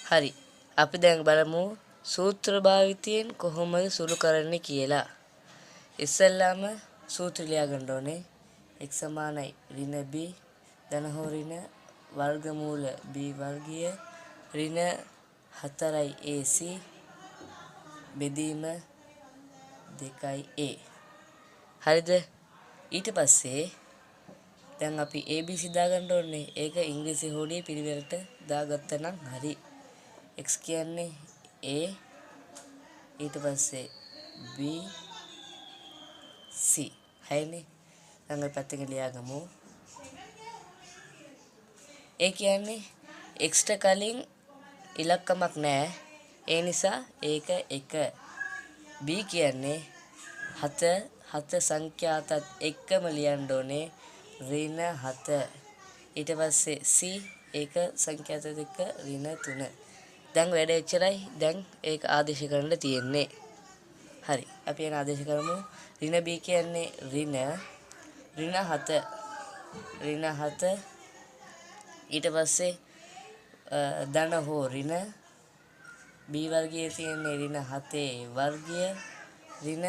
හරි. අපි දැන් බලමු සූත්‍ර භාවිතයෙන් කොහොමද සුළු කරන්නේ කියලා. ඉස්සෙල්ලාම සූත්‍ර ලියා ගන්න ඕනේ. x සමානයි ඍණ b ධන හෝ ඍණ වර්ගමූල b වර්ගය ඍණ 4යි ac බෙදීම 2a. හරිද? ඊට පස්සේ දැන් අපි abc දාගන්න ඕනේ. ඒක ඉංග්‍රීසි හෝඩියේ පිළිවෙලට දාගත්තා නම් හරි. x කියන්නේ a ඊට පස්සේ b c. හරිනේ? දැන් අපි පැත්තකින් ලියාගමු. ඒ කියන්නේ x ට කලින් ඉලක්කමක් නැහැ. ඒ නිසා ඒක 1. b කියන්නේ 7 සංඛ්‍යාතත් එක්කම ලියන්න ඕනේ ඍණ 7. ඊට පස්සේ c ඒක සංඛ්‍යාතත් එක්ක ඍණ 3. දැන් වැඩ එච්චරයි. දැන් ඒක ආදේශ කරන්න තියෙන්නේ. හරි. අපි එන ආදේශ කරමු. ඍණ b කියන්නේ ඍණ 7. ඍණ 7 ඊට පස්සේ ධන හෝ ඍණ b වර්ගයේ තියෙන ඍණ 7 වර්ගය ඍණ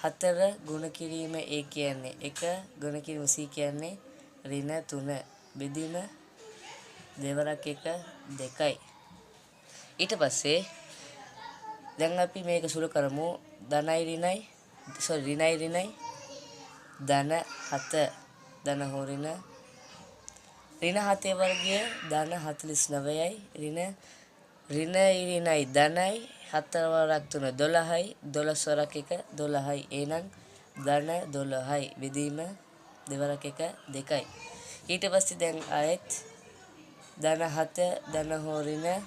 4 ගුණ කිරීම a කියන්නේ 1 ගුණ කිරීම c කියන්නේ ඍණ 3 බෙදීම දෙවරක් 1 2යි. ඊට පස්සේ දැන් අපි මේක සුළු කරමු. ඍණයි ඍණයි ධන 7 ධන හෝ ඍණ 7 වර්ගය ධන 49යි ඍණයි ධනයි 4 වරක් 3 12යි 12 වරක් 1 12යි. එහෙනම් ධන 12යි බෙදීම දෙවරක් 1 2යි. ඊට පස්සේ දැන් ආයෙත් ධන 7 ධන හෝ ඍණ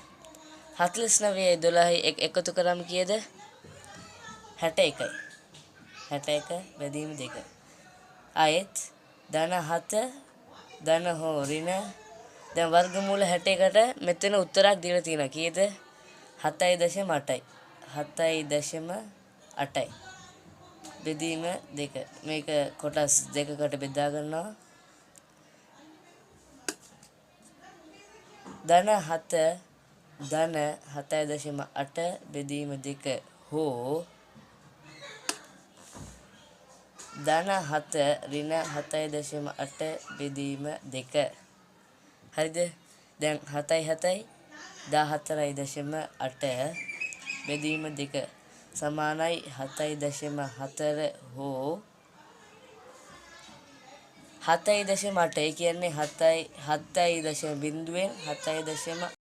49යි 12යි එකතු කරාම කීයද? 61යි. 61 බෙදීම 2. ආයෙත් ධන 7 ධන හෝ ඍණ දැන් වර්ගමූල 61ට මෙතන උත්තරයක් දීලා තියෙනවා. කීයද? 7.8යි. 7.8යි. බෙදීම 2. මේක කොටස් දෙකකට බෙදා ගන්නවා. ධන 7 ධන 7.8 බෙදීම 2 හෝ ධන 7 ඍණ 7.8 බෙදීම 2. හරිද? දැන් 7යි 14.8 බෙදීම 2 සමානයි 7.4 හෝ 7.8. ඒ කියන්නේ 7.0 7.8